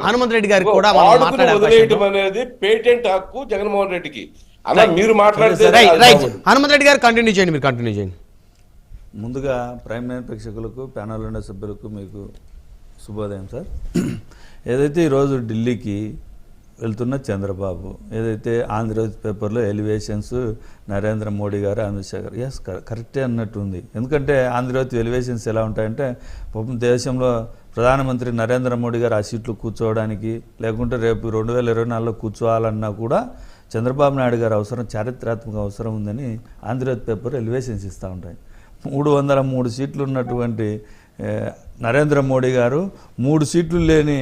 హనుమంత్ రెడ్డి గారికి కూడా వదిలేయడం అనేది పేటెంట్ హక్కు జగన్మోహన్ రెడ్డికి. అలా మీరు మాట్లాడితే హనుమంత్ రెడ్డి గారు కంటిన్యూ చేయండి, మీరు కంటిన్యూ చేయండి. ముందుగా ప్రైమ్ లైన్ ప్రేక్షకులకు, ప్యానల్ ఉన్న సభ్యులకు మీకు శుభోదయం సార్. ఏదైతే ఈరోజు ఢిల్లీకి వెళ్తున్న చంద్రబాబు, ఏదైతే ఆంధ్రజ్యోతి పేపర్లో ఎలివేషన్స్ నరేంద్ర మోడీ గారు, అమిత్ షా గారు, ఎస్ కరెక్టే అన్నట్టు ఉంది. ఎందుకంటే ఆంధ్రజ్యోతి ఎలివేషన్స్ ఎలా ఉంటాయంటే, పాపం దేశంలో ప్రధానమంత్రి నరేంద్ర మోడీ గారు ఆ సీట్లు కూర్చోవడానికి, లేకుంటే రేపు 2024లో కూర్చోవాలన్నా కూడా చంద్రబాబు నాయుడు గారు అవసరం, చారిత్రాత్మక అవసరం ఉందని ఆంధ్రజ్యోతి పేపర్ ఎలివేషన్స్ ఇస్తూ ఉంటాయి. 303 సీట్లు ఉన్నటువంటి నరేంద్ర మోడీ గారు 3 సీట్లు లేని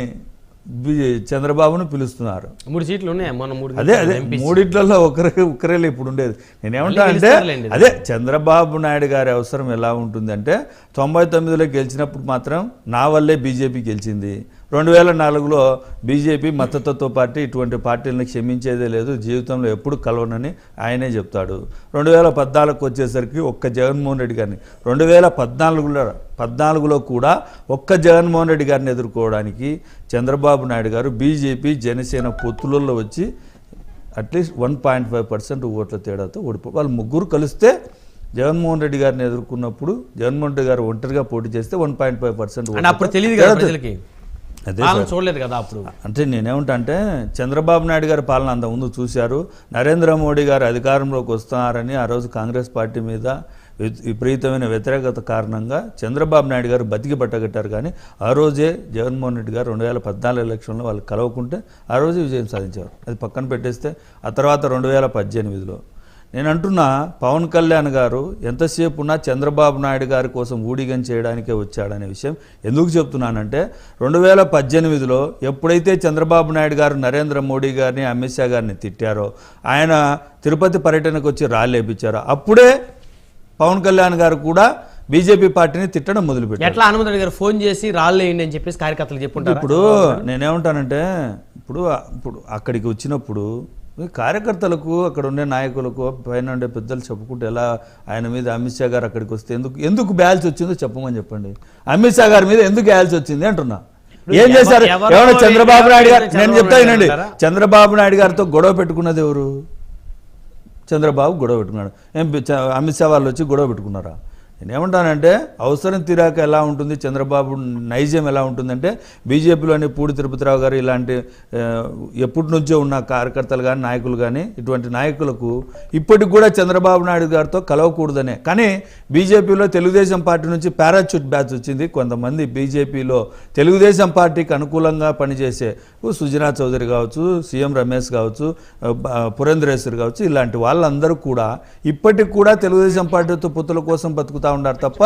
చంద్రబాబును పిలుస్తున్నారు. 3 సీట్లు ఉన్నాయి, అదే మూడిట్లలో ఒకరే ఇప్పుడు ఉండేది. నేనేమంటా అంటే అదే చంద్రబాబు నాయుడు గారి అవసరం ఎలా ఉంటుందంటే, 99లో గెలిచినప్పుడు మాత్రం నా వల్లే బీజేపీ గెలిచింది, 2004లో బీజేపీ మద్దతుతో పార్టీ ఇటువంటి పార్టీలను క్షమించేదే లేదు, జీవితంలో ఎప్పుడు కలవనని ఆయనే చెప్తాడు. 2014కు వచ్చేసరికి ఒక్క జగన్మోహన్ రెడ్డి గారిని, 2014లో కూడా ఒక్క జగన్మోహన్ రెడ్డి గారిని ఎదుర్కోవడానికి చంద్రబాబు నాయుడు గారు బీజేపీ జనసేన పొత్తులలో వచ్చి అట్లీస్ట్ 1.5% ఓట్ల తేడాతో ఓడిపో, వాళ్ళు ముగ్గురు కలిస్తే జగన్మోహన్ రెడ్డి గారిని ఎదుర్కొన్నప్పుడు జగన్మోహన్ రెడ్డి గారు ఒంటరిగా పోటీ చేస్తే 1.5% అప్పుడు తెలియదు కదా ప్రజలకి, అదే చూడలేదు కదా అప్పుడు. అంటే నేనేమంటా అంటే, చంద్రబాబు నాయుడు గారి పాలన అంతకుముందు చూశారు, నరేంద్ర మోడీ గారు అధికారంలోకి వస్తున్నారని ఆ రోజు కాంగ్రెస్ పార్టీ మీద విపరీతమైన వ్యతిరేకత కారణంగా చంద్రబాబు నాయుడు గారు బతికి పట్టగట్టారు. కానీ ఆ రోజే జగన్మోహన్ రెడ్డి గారు 2014 ఎలక్షన్లో వాళ్ళు కలవకుంటే ఆ రోజే విజయం సాధించారు. అది పక్కన పెట్టేస్తే ఆ తర్వాత 2018లో నేను అంటున్నా, పవన్ కళ్యాణ్ గారు ఎంతసేపు ఉన్నా చంద్రబాబు నాయుడు గారి కోసం ఊడిగం చేయడానికే వచ్చాడనే విషయం ఎందుకు చెప్తున్నానంటే, 2018లో ఎప్పుడైతే చంద్రబాబు నాయుడు గారు నరేంద్ర మోడీ గారిని, అమిత్ షా గారిని తిట్టారో, ఆయన తిరుపతి పర్యటనకు వచ్చి రాళ్ళేపించారో, అప్పుడే పవన్ కళ్యాణ్ గారు కూడా బీజేపీ పార్టీని తిట్టడం మొదలుపెట్టారు. ఎట్లా హనుమంత్ రెడ్డి గారు ఫోన్ చేసి రాళ్ళేయండి అని చెప్పేసి కార్యకర్తలు చెప్పుంటారు. ఇప్పుడు నేనేమంటానంటే, ఇప్పుడు అక్కడికి వచ్చినప్పుడు కార్యకర్తలకు, అక్కడ ఉండే నాయకులకు, పైన ఉండే పెద్దలు చెప్పుకుంటే ఎలా ఆయన మీద అమిత్ షా గారు అక్కడికి వస్తే ఎందుకు బ్యాల్స్ వచ్చిందో చెప్పమని చెప్పండి. అమిత్ షా గారి మీద ఎందుకు బ్యాల్స్ వచ్చింది అంటున్నా. ఏం చేశారు? ఎవరో చంద్రబాబు నాయుడు గారు, నేను చెప్తా వినండి, చంద్రబాబు నాయుడు గారితో గొడవ పెట్టుకున్నది ఎవరు? చంద్రబాబు గొడవ పెట్టుకున్నాడు. అమిత్ షా వాళ్ళు వచ్చి గొడవ పెట్టుకున్నారా? నేనేమంటానంటే, అవసరం తీరాక ఎలా ఉంటుంది చంద్రబాబు నైజం ఎలా ఉంటుందంటే, బీజేపీలోని పూడి తిరుపతిరావు గారు ఇలాంటి ఎప్పటి నుంచో ఉన్న కార్యకర్తలు కానీ, నాయకులు కానీ, ఇటువంటి నాయకులకు ఇప్పటికి కూడా చంద్రబాబు నాయుడు గారితో కలవకూడదనే. కానీ బీజేపీలో తెలుగుదేశం పార్టీ నుంచి పారాచూట్ బ్యాచ్ వచ్చింది. కొంతమంది బీజేపీలో తెలుగుదేశం పార్టీకి అనుకూలంగా పనిచేసే సుజనా చౌదరి కావచ్చు, సీఎం రమేష్ కావచ్చు, పురేంద్రేశ్వరి కావచ్చు, ఇలాంటి వాళ్ళందరూ కూడా ఇప్పటికి కూడా తెలుగుదేశం పార్టీతో పొత్తుల కోసం బతుకుతారు ఉన్నారు తప్ప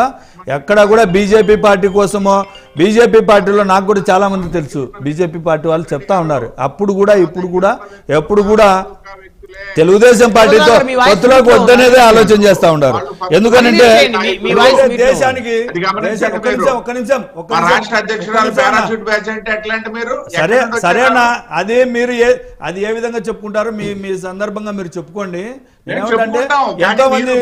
ఎక్కడా కూడా బీజేపీ పార్టీ కోసమో, బీజేపీ పార్టీలో నాకు కూడా చాలా మంది తెలుసు, బీజేపీ పార్టీ వాళ్ళు చెప్తా ఉన్నారు, అప్పుడు కూడా ఇప్పుడు కూడా ఎప్పుడు కూడా తెలుగుదేశం పార్టీతో పొత్తులోకి వద్దనేదే ఆలోచన చేస్తా ఉన్నారు. ఎందుకంటే దేశానికి సరేనా, అదే మీరు అది ఏ విధంగా చెప్పుకుంటారో మీ సందర్భంగా మీరు చెప్పుకోండి. ఎంతో మంది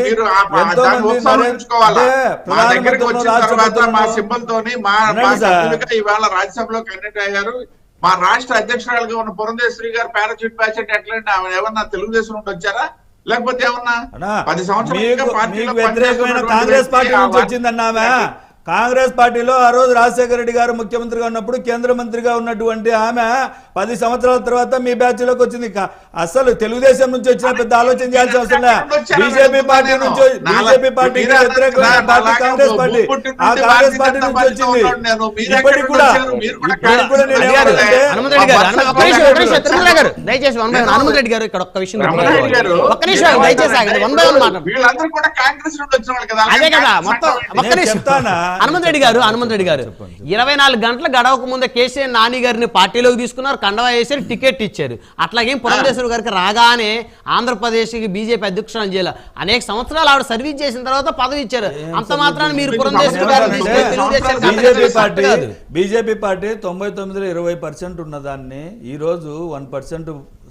రాజ్యసభలో కండక్ట్ అయ్యారు. మా రాష్ట్ర అధ్యక్షురాలుగా ఉన్న పురంధేశ్వరి గారు పారాచూట్ బ్యాచ్ అంటే ఎట్లంటే ఆమె ఏమన్నా తెలుగుదేశం నుండి వచ్చారా, లేకపోతే ఏమన్నా 10 సంవత్సరాలు వ్యతిరేకమైన కాంగ్రెస్ పార్టీ నుంచి వచ్చిందన్నా? కాంగ్రెస్ పార్టీలో ఆ రోజు రాజశేఖర రెడ్డి గారు ముఖ్యమంత్రిగా ఉన్నప్పుడు కేంద్ర మంత్రిగా ఉన్నటువంటి ఆమె 10 సంవత్సరాల తర్వాత మీ బ్యాచ్ లోకి వచ్చింది. అసలు తెలుగుదేశం నుంచి వచ్చిన పెద్ద ఆలోచన చేయాల్సిన అవసరం లేదు. బీజేపీ పార్టీ నుంచి, బీజేపీ పార్టీకి వ్యతిరేకమైన పార్టీ కాంగ్రెస్ పార్టీ, ఆ కాంగ్రెస్ పార్టీ నుంచి వచ్చింది. ఇప్పటికి కూడా దయచేసి హనుమంత్ రెడ్డి గారు ఇక్కడ ఒక్క విషయం, అదే కదా మొత్తం ఒక్క నిమిషం. హనుమంత్ రెడ్డి గారు 24 గంటల గడవక ముందే కేసీఆర్ నాని గారిని పార్టీలోకి తీసుకున్నారు, కండవా వేసారు, టికెట్ ఇచ్చారు. అట్లాగే పురంధేశ్వరి గారికి రాగానే ఆంధ్రప్రదేశ్కి బీజేపీ అధ్యక్షురాలు చేయాలి. అనేక సంవత్సరాలు ఆవిడ సర్వీస్ చేసిన తర్వాత పదవి ఇచ్చారు. అంత మాత్రాన్ని మీరు పురంధేశ్వరి గారు బీజేపీ పార్టీ 99లో 20% ఉన్నదాన్ని ఈ రోజు 1%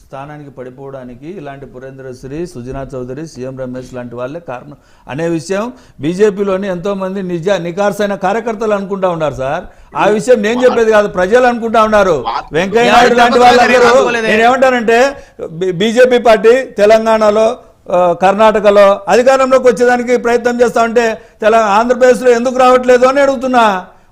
స్థానానికి పడిపోవడానికి ఇలాంటి పురేంద్రశ్రీ, సుజనా చౌదరి, సీఎం రమేష్ లాంటి వాళ్ళే కారణం అనే విషయం బీజేపీలోని ఎంతో మంది నికార్సైన కార్యకర్తలు అనుకుంటా ఉన్నారు సార్. ఆ విషయం నేను చెప్పేది కాదు, ప్రజలు అనుకుంటా ఉన్నారు. వెంకయ్య నాయుడు లాంటి వాళ్ళందరూ, నేనేమంటానంటే బీజేపీ పార్టీ తెలంగాణలో, కర్ణాటకలో అధికారంలోకి వచ్చేదానికి ప్రయత్నం చేస్తా ఉంటే ఆంధ్రప్రదేశ్లో ఎందుకు రావట్లేదు అని అడుగుతున్నా.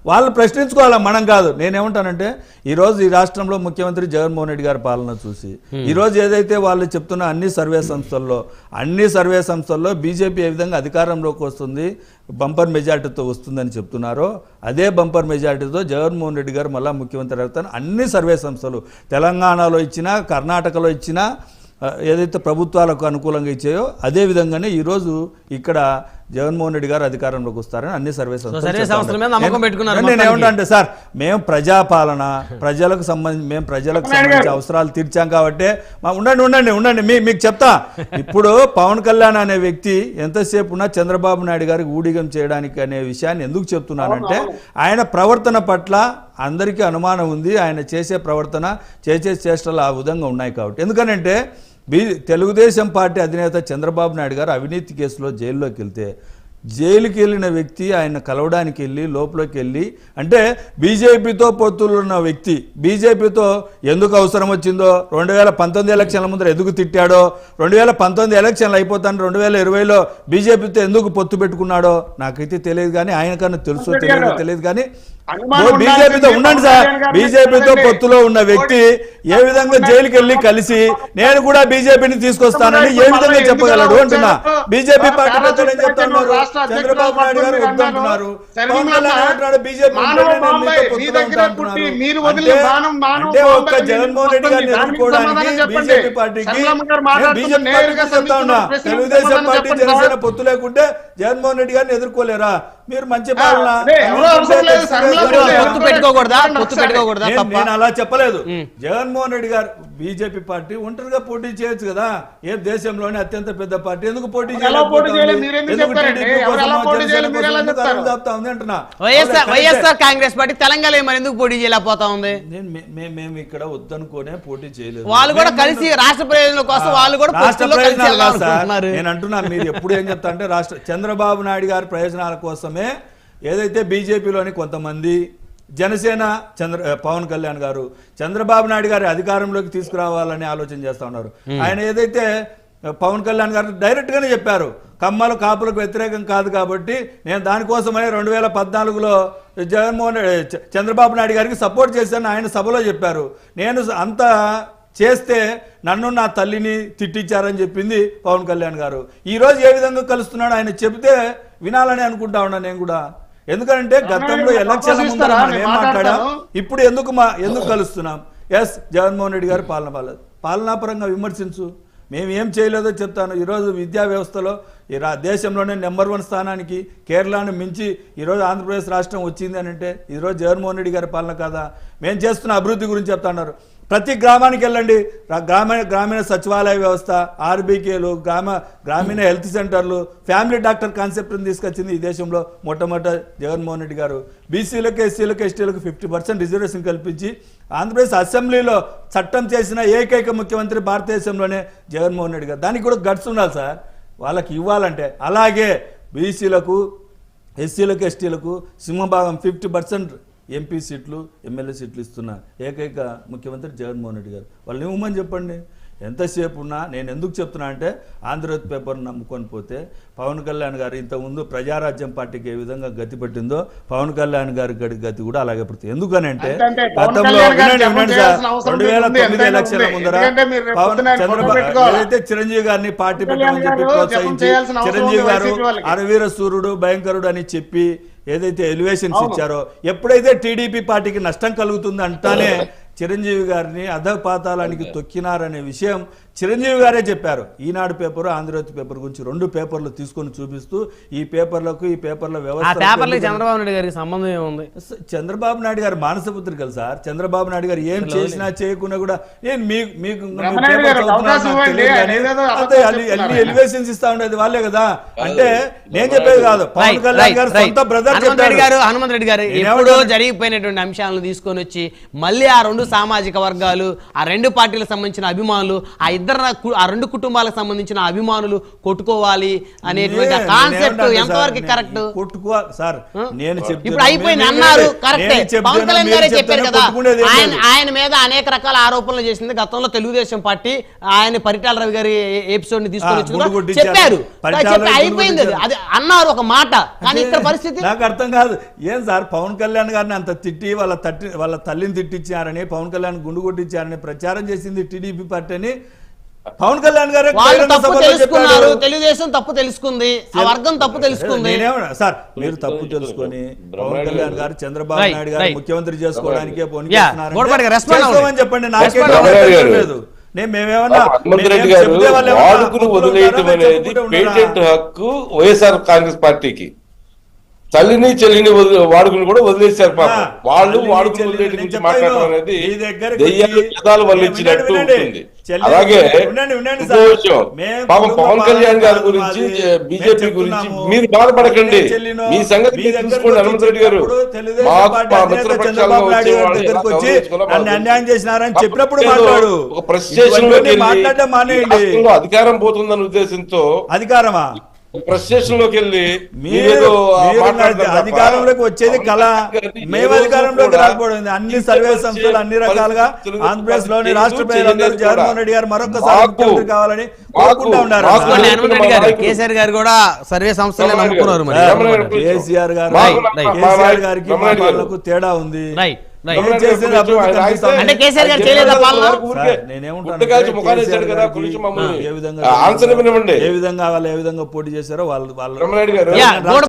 వాళ్ళు ప్రశ్నించుకోవాలా, మనం కాదు. నేనేమంటానంటే ఈరోజు ఈ రాష్ట్రంలో ముఖ్యమంత్రి జగన్మోహన్ రెడ్డి గారి పాలన చూసి ఈరోజు ఏదైతే వాళ్ళు చెప్తున్న అన్ని సర్వే సంస్థల్లో బీజేపీ ఏ విధంగా అధికారంలోకి వస్తుంది, బంపర్ మెజార్టీతో వస్తుందని చెప్తున్నారో అదే బంపర్ మెజార్టీతో జగన్మోహన్ రెడ్డి గారు మళ్ళా ముఖ్యమంత్రి అవుతారు. అన్ని సర్వే సంస్థలు తెలంగాణలో ఇచ్చినా, కర్ణాటకలో ఇచ్చినా, ఏదైతే ప్రభుత్వాలకు అనుకూలంగా ఇచ్చాయో అదే విధంగానే ఈరోజు ఇక్కడ జగన్మోహన్ రెడ్డి గారు అధికారంలోకి వస్తారని అన్ని సర్వే సంస్థలు. నేను ఏమంటే సార్, మేము ప్రజాపాలన, ప్రజలకు సంబంధించి అవసరాలు తీర్చాం కాబట్టి ఉండండి మీకు చెప్తా. ఇప్పుడు పవన్ కళ్యాణ్ అనే వ్యక్తి ఎంతసేపు ఉన్నా చంద్రబాబు నాయుడు గారికి ఊడిగం చేయడానికి అనే విషయాన్ని ఎందుకు చెప్తున్నానంటే ఆయన ప్రవర్తన పట్ల అందరికీ అనుమానం ఉంది. ఆయన చేసే ప్రవర్తన, చేసే చేష్టలు ఆ విధంగా ఉన్నాయి కాబట్టి. ఎందుకనంటే తెలుగుదేశం పార్టీ అధినేత చంద్రబాబు నాయుడు గారు అవినీతి కేసులో జైల్లోకి వెళ్తే జైలుకి వెళ్ళిన వ్యక్తి ఆయన కలవడానికి వెళ్ళి లోపలికి వెళ్ళి, అంటే బీజేపీతో పొత్తులు ఉన్న వ్యక్తి బీజేపీతో ఎందుకు అవసరం వచ్చిందో, 2019 ఎలక్షన్ల ముందర ఎందుకు తిట్టాడో, 2019 ఎలక్షన్లు అయిపోతాను 2020లో బీజేపీతో ఎందుకు పొత్తు పెట్టుకున్నాడో నాకైతే తెలియదు. కానీ ఆయనకన్నా తెలుసో తెలియదు కానీ బీజేపీతో ఉండండి సార్, బీజేపీతో పొత్తులో ఉన్న వ్యక్తి ఏ విధంగా జైలుకి వెళ్ళి కలిసి నేను కూడా బీజేపీని తీసుకొస్తానని ఏ విధంగా చెప్పగలడు అంటున్నా. బీజేపీ పార్టీ పెద్దలు ఏం చెప్తున్నారు, చంద్రబాబు నాయుడు గారు వద్దంటున్నారు, పవన్ కళ్యాణ్ అంటున్నాడు బీజేపీ అంటే ఒక్క జగన్మోహన్ రెడ్డి గారిని ఎదుర్కోవడానికి బీజేపీ పార్టీకి చెప్తా ఉన్నా. తెలుగుదేశం పార్టీ, జనసేన పొత్తు లేకుంటే జగన్మోహన్ రెడ్డి గారిని ఎదుర్కోలేరా? మీరు మంచి పాలన నేను అలా చెప్పలేదు. జగన్మోహన్ రెడ్డి గారు బీజేపీ పార్టీ ఒంటరిగా పోటీ చేయొచ్చు కదా. ఏ దేశంలోనే అత్యంత పెద్ద పార్టీ ఎందుకు పోటీ అంటున్నా. వైఎస్ఆర్ కాంగ్రెస్ పార్టీ తెలంగాణ మరి ఎందుకు పోటీ చేయలేకపోతా ఉంది? మేము ఇక్కడ వద్దనుకోనే పోటీ చేయలేదు. వాళ్ళు కూడా కలిసి రాష్ట్ర ప్రయోజనాల కోసం వాళ్ళు కూడా నేను అంటున్నా. మీరు ఎప్పుడు ఏం చెప్తా అంటే చంద్రబాబు నాయుడు గారి ప్రయోజనాల కోసమే ఏదైతే బీజేపీలోని కొంతమంది, జనసేన పవన్ కళ్యాణ్ గారు చంద్రబాబు నాయుడు గారి అధికారంలోకి తీసుకురావాలని ఆలోచన చేస్తా ఉన్నారు. ఆయన ఏదైతే పవన్ కళ్యాణ్ గారు డైరెక్ట్ గానే చెప్పారు, కమ్మలు కాపులకు వ్యతిరేకం కాదు కాబట్టి నేను దానికోసమనే 2014లో చంద్రబాబు నాయుడు గారికి సపోర్ట్ చేశాను ఆయన సభలో చెప్పారు. నేను అంత చేస్తే నన్ను నా తల్లిని తిట్టించారని చెప్పింది పవన్ కళ్యాణ్ గారు. ఈరోజు ఏ విధంగా కలుస్తున్నాడు ఆయన చెబితే వినాలని అనుకుంటా ఉన్నా నేను కూడా. ఎందుకంటే గతంలో ఎలక్షన్ల ముందర మనం ఏం మాట్లాడాం, ఇప్పుడు ఎందుకు కలుస్తున్నాం? ఎస్, జగన్మోహన్ రెడ్డి గారు పాలనాపరంగా విమర్శించు, మేము ఏం చేయలేదో చెప్తాను. ఈరోజు విద్యా వ్యవస్థలో దేశంలోనే నెంబర్ 1 స్థానానికి కేరళను మించి ఈరోజు ఆంధ్రప్రదేశ్ రాష్ట్రం వచ్చింది అని అంటే ఈరోజు జగన్మోహన్ రెడ్డి గారి పాలన కాదా? మేము చేస్తున్న అభివృద్ధి గురించి చెప్తున్నారు. ప్రతి గ్రామానికి వెళ్ళండి, గ్రామీణ సచివాలయ వ్యవస్థ, ఆర్బీకేలు, గ్రామీణ హెల్త్ సెంటర్లు, ఫ్యామిలీ డాక్టర్ కాన్సెప్ట్ని తీసుకొచ్చింది ఈ దేశంలో మొట్టమొదట జగన్మోహన్ రెడ్డి గారు. బీసీలకు, ఎస్సీలకు, ఎస్టీలకు 50% రిజర్వేషన్ కల్పించి ఆంధ్రప్రదేశ్ అసెంబ్లీలో చట్టం చేసిన ఏకైక ముఖ్యమంత్రి భారతదేశంలోనే జగన్మోహన్ రెడ్డి గారు. దానికి కూడా గట్స్ ఉండాలి సార్, వాళ్ళకి ఇవ్వాలంటే. అలాగే బీసీలకు, ఎస్సీలకు, ఎస్టీలకు సింహభాగం 50% ఎంపీ సీట్లు, ఎమ్మెల్యే సీట్లు ఇస్తున్న ఏకైక ముఖ్యమంత్రి జగన్మోహన్ రెడ్డి గారు. వాళ్ళని ఇవ్వమని చెప్పండి. ఎంతసేపు ఉన్నా నేను ఎందుకు చెప్తున్నా అంటే ఆంధ్రజ్యోతి పేపర్ను నమ్ముకొని పోతే పవన్ కళ్యాణ్ గారు ఇంతకుముందు ప్రజారాజ్యం పార్టీకి ఏ విధంగా గతి పట్టిందో పవన్ కళ్యాణ్ గారి గతి కూడా అలాగే పడుతుంది. ఎందుకని అంటే గతంలో 2009 ఎలక్షన్ల ముందర ఏదైతే చిరంజీవి గారిని పార్టీ పెట్టమని చెప్పి ప్రోత్సహించి చిరంజీవి గారు అరవీర సూర్యుడు, భయంకరుడు అని చెప్పి ఏదైతే ఎలివేషన్స్ ఇచ్చారో, ఎప్పుడైతే టీడీపీ పార్టీకి నష్టం కలుగుతుంది అంటానే చిరంజీవి గారిని అధపాతాళానికి తొక్కినారనే విషయం చిరంజీవి గారే చెప్పారు. ఈనాడు పేపర్, ఆంధ్రజ్యోతి పేపర్ గురించి 2 పేపర్లు తీసుకొని చూపిస్తూ ఈ పేపర్లకు ఈ పేపర్ల ఆ వ్యవస్థ పేపర్లకి చంద్రబాబు నాయుడు గారికి సంబంధం ఏముంది? చంద్రబాబు నాయుడు గారు మానసపుత్రికలు సార్. చంద్రబాబు నాయుడు గారు ఏం చేసినా చేయకుండా కూడా నేను మీకు ఎలివేషన్స్ ఇస్తా ఉండేది వాళ్ళే కదా. అంటే నేను చెప్పేది కాదు, పవన్ కళ్యాణ్ గారు సొంత బ్రదర్ హనుమంత్ రెడ్డి గారు ఎప్పుడో జరిగిపోయినటువంటి అంశాలను తీసుకొని వచ్చి మళ్ళీ ఆ 2 సామాజిక వర్గాలు, ఆ 2 పార్టీలకు సంబంధించిన అభిమానులు, ఆ 2 కుటుంబాలకు సంబంధించిన అభిమానులు కొట్టుకోవాలి అనేటువంటి కాన్సెప్ట్ ఎంతవరకు కరెక్ట్? సార్ నేను ఇప్పుడు అయిపోయింది అన్నారు, కరెక్టే. పవన్ కళ్యాణ్ గారే చెప్పారు కదా, ఆయన మీద అనేక రకాల ఆరోపణలు చేసింది గతంలో తెలుగుదేశం పార్టీ. ఆయన పరిటాల రవి గారి ఎపిసోడ్ ని తీసుకొని వచ్చి చెప్పారు, అయిపోయింది అది అన్నారు ఒక మాట. కానీ ఇక్కడ పరిస్థితి నాకు అర్థం కాదు. ఏం సార్ పవన్ కళ్యాణ్ గారిని అంత తిట్టి వాళ్ళ తల్లిని తిట్టించారని, పవన్ కళ్యాణ్ గుండు కొట్టించారని ప్రచారం చేసింది టీడీపీ పార్టీ అని పవన్ కళ్యాణ్ గారు తెలుసుకున్నారు. తెలుగుదేశం తప్పు తెలుసుకుంది, ఆ వర్గం తప్పు తెలుసుకుంది. సార్ మీరు తప్పు తెలుసుకొని పవన్ కళ్యాణ్ గారు చంద్రబాబు నాయుడు గారు ముఖ్యమంత్రి చేసుకోవడానికే చెప్పండి. నాకేలేదు వాడుకులు వదిలేయటం అనేది పేటెంట్ హక్కు వైఎస్ఆర్ కాంగ్రెస్ పార్టీకి. తల్లిని చెల్లిని వాడుకుని కూడా వదిలేశారు పాపం. వాళ్ళు వాడుకుని వదిలేటి గురించి మాట్లాడడం అనేది దెయ్యాలు వల్లించినట్టు ఉంటుంది. అలాగే ఇంకో విషయం, పాపం పవన్ కళ్యాణ్ గారి గురించి, బీజేపీ గురించి మీరు బాధపడకండి, మీ సంగతి చూసుకోండి. హనుమంత్ రెడ్డి గారు మా మిత్రపక్షాలుగా వచ్చే వాళ్ళు అన్యాయం చేసినారని చెప్పినప్పుడు మాట్లాడు. ఒక ప్రెస్ స్టేషన్ లో అధికారం పోతుందన్న ఉద్దేశంతో అధికారమా ప్రెస్ స్టేషన్ లోకి వెళ్ళి అధికారంలోకి వచ్చేది కళ. మేము అధికారంలోకి రాకపోవడం, అన్ని సర్వే సంస్థలు అన్ని రకాలుగా ఆంధ్రప్రదేశ్ లోని రాష్ట్ర ప్రజలందరూ జగన్మోహన్ రెడ్డి గారు మరొకసారి ముఖ్యమంత్రి కావాలని కోరుకుంటా ఉన్నారు. కేసీఆర్ గారు కూడా సర్వే సంస్థలు నమ్ముకున్నారు. కేసీఆర్ గారికి వాళ్ళకు తేడా ఉంది. అంటే కేసీఆర్ గారు చేయలేదా పాలన? ఏ విధంగా వాళ్ళు ఏ విధంగా పోటీ చేశారో వాళ్ళు